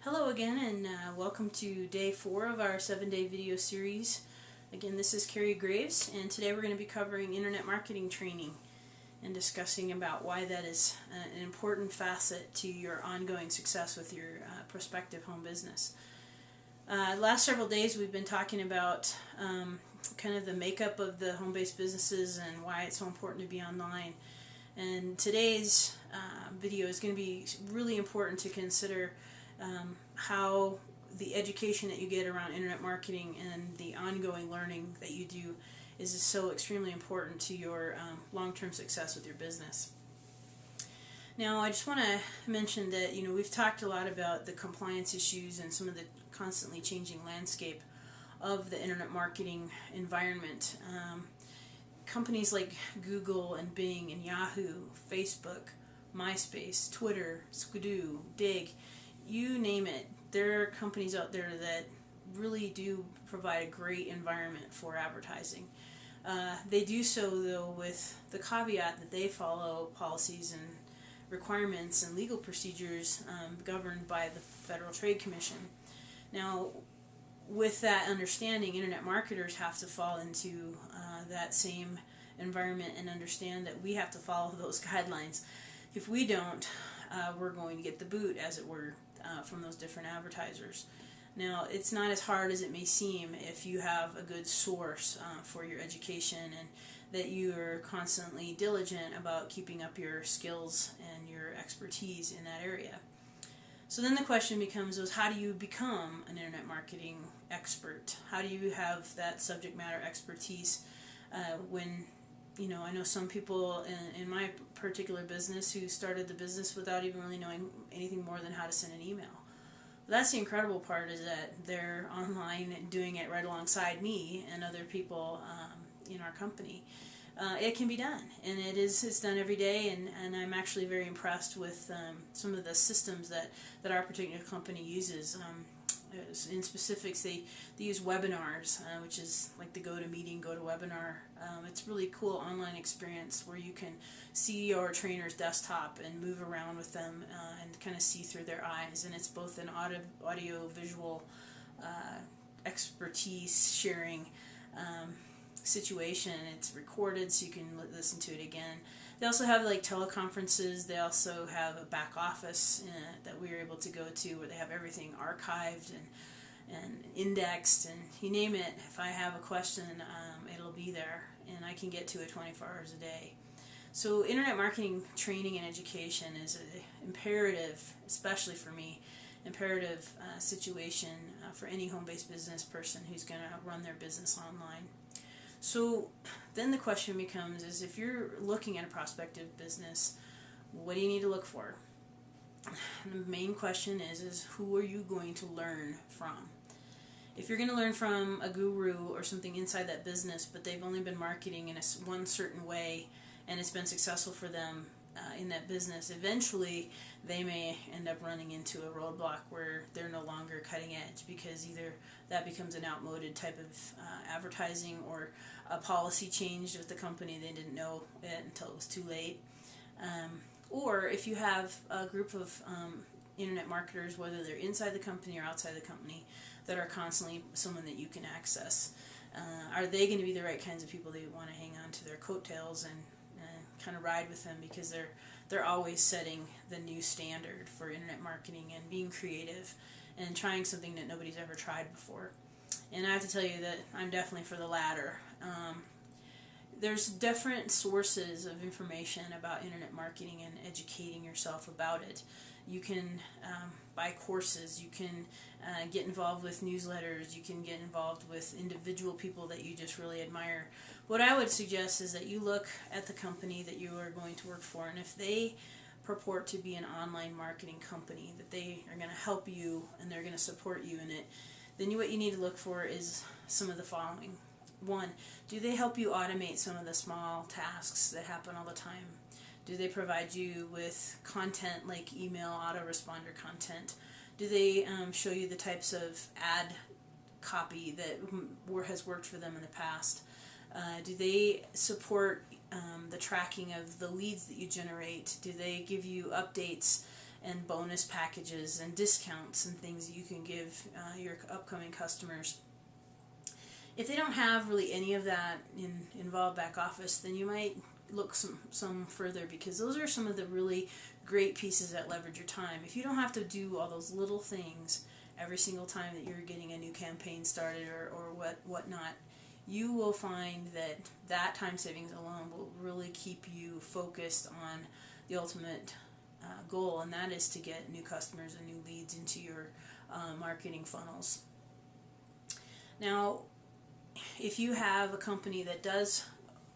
Hello again, and welcome to day 4 of our 7-day video series. Again, this is Carrie Graves, and today we're going to be covering internet marketing training and discussing about why that is an important facet to your ongoing success with your prospective home business. Last several days we've been talking about kind of the makeup of the home-based businesses and why it's so important to be online. And today's video is going to be really important to consider how the education that you get around internet marketing and the ongoing learning that you do is so extremely important to your long-term success with your business. Now, I just want to mention that we've talked a lot about the compliance issues and some of the constantly changing landscape of the internet marketing environment. Companies like Google and Bing and Yahoo, Facebook, MySpace, Twitter, Skidoo, Dig, you name it, there are companies out there that really do provide a great environment for advertising. They do so, though, with the caveat that they follow policies and requirements and legal procedures governed by the Federal Trade Commission. Now, with that understanding, internet marketers have to fall into that same environment and understand that we have to follow those guidelines. If we don't, we're going to get the boot, as it were, from those different advertisers. Now, it's not as hard as it may seem if you have a good source for your education and that you are constantly diligent about keeping up your skills and your expertise in that area. So then the question becomes, how do you become an internet marketing expert? How do you have that subject matter expertise when I know some people in my particular business who started the business without even really knowing anything more than how to send an email. That's the incredible part, is that they're online doing it right alongside me and other people in our company. It can be done, and it's done every day, and I'm actually very impressed with some of the systems that our particular company uses. In specifics, they use webinars, which is like the GoToMeeting, GoToWebinar. It's a really cool online experience where you can see your trainer's desktop and move around with them and kind of see through their eyes. And it's both an audio-visual expertise sharing situation. It's recorded, so you can listen to it again. They also have like teleconferences. They also have a back office that we were able to go to, where they have everything archived and indexed, and you name it. If I have a question, it'll be there, and I can get to it 24 hours a day. So internet marketing training and education is an imperative, especially for me, imperative situation for any home-based business person who's going to run their business online. So then the question becomes, is if you're looking at a prospective business, what do you need to look for? And the main question is who are you going to learn from? If you're going to learn from a guru or something inside that business, but they've only been marketing in one certain way and it's been successful for them in that business, eventually they may end up running into a roadblock where they're no longer cutting edge, because either that becomes an outmoded type of advertising, or a policy changed with the company, they didn't know it until it was too late. Or if you have a group of internet marketers, whether they're inside the company or outside the company, that are constantly someone that you can access, are they going to be the right kinds of people that you want to hang on to their coattails and kind of ride with them, because they're always setting the new standard for internet marketing and being creative and trying something that nobody's ever tried before. And I have to tell you that I'm definitely for the latter. There's different sources of information about internet marketing and educating yourself about it. You can buy courses, you can get involved with newsletters, you can get involved with individual people that you just really admire. What I would suggest is that you look at the company that you are going to work for, and if they purport to be an online marketing company, that they are going to help you and they're going to support you in it, then what you need to look for is some of the following. 1, do they help you automate some of the small tasks that happen all the time? Do they provide you with content like email autoresponder content? Do they show you the types of ad copy that has worked for them in the past? Do they support the tracking of the leads that you generate? Do they give you updates and bonus packages and discounts and things that you can give your upcoming customers. If they don't have really any of that involved back office, then you might look some further, because those are some of the really great pieces that leverage your time. If you don't have to do all those little things every single time that you're getting a new campaign started or whatnot, you will find that that time savings alone will really keep you focused on the ultimate goal, and that is to get new customers and new leads into your marketing funnels. Now, if you have a company that does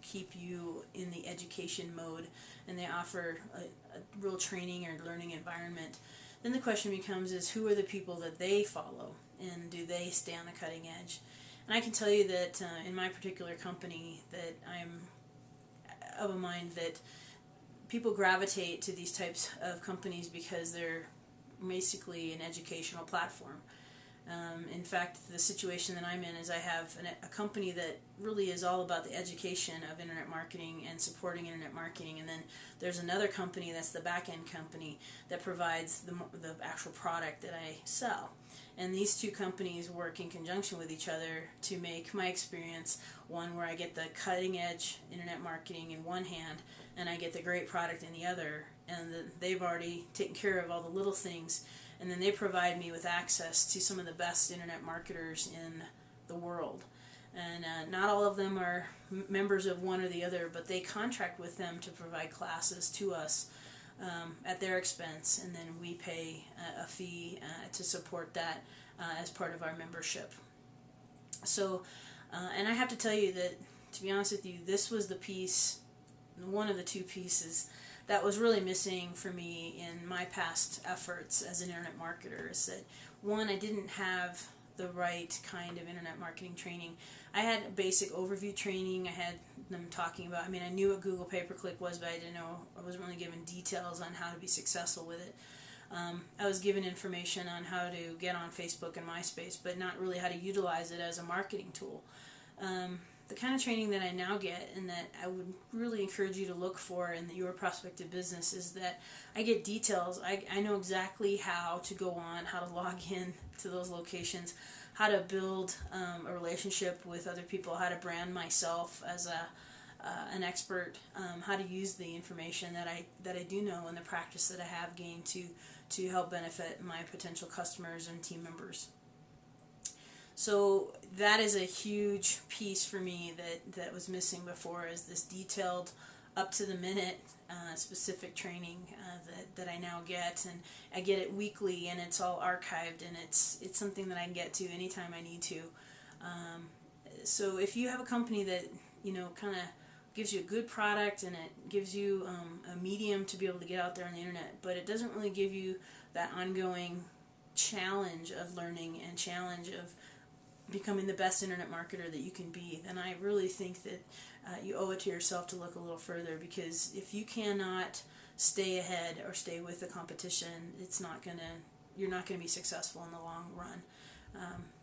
keep you in the education mode and they offer a real training or learning environment, then the question becomes is, who are the people that they follow, and do they stay on the cutting edge? And I can tell you that in my particular company, that I'm of a mind that people gravitate to these types of companies because they're basically an educational platform. In fact, the situation that I'm in is I have a company that really is all about the education of internet marketing and supporting internet marketing, and then there's another company that's the back-end company that provides the actual product that I sell. And these two companies work in conjunction with each other to make my experience one where I get the cutting-edge internet marketing in one hand and I get the great product in the other, and they've already taken care of all the little things. And then they provide me with access to some of the best internet marketers in the world. And not all of them are members of one or the other, but they contract with them to provide classes to us at their expense, and then we pay a fee to support that as part of our membership. So, and I have to tell you that, to be honest with you, this was the piece, one of the two pieces that was really missing for me in my past efforts as an internet marketer. Is that, one, I didn't have the right kind of internet marketing training. I had basic overview training. I had them talking about, I mean, I knew what Google pay-per-click was, but I didn't know, I wasn't really given details on how to be successful with it. I was given information on how to get on Facebook and MySpace, but not really how to utilize it as a marketing tool. The kind of training that I now get, and that I would really encourage you to look for in your prospective business, is that I get details. I know exactly how to go on, how to log in to those locations, how to build a relationship with other people, how to brand myself as an expert, how to use the information that I do know and the practice that I have gained to help benefit my potential customers and team members. So that is a huge piece for me that was missing before, is this detailed, up-to-the-minute, specific training that I now get. And I get it weekly, and it's all archived, and it's something that I can get to anytime I need to. So if you have a company that, kind of gives you a good product, and it gives you a medium to be able to get out there on the internet, but it doesn't really give you that ongoing challenge of learning and challenge of becoming the best internet marketer that you can be, then I really think that you owe it to yourself to look a little further, because if you cannot stay ahead or stay with the competition, you're not gonna be successful in the long run.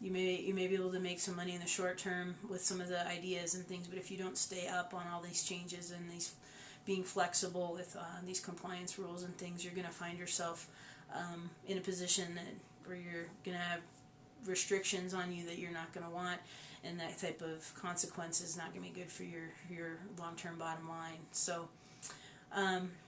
You may be able to make some money in the short term with some of the ideas and things, but if you don't stay up on all these changes and these being flexible with these compliance rules and things, you're gonna find yourself in a position where you're gonna have restrictions on you that you're not going to want, and that type of consequence is not going to be good for your long-term bottom line. So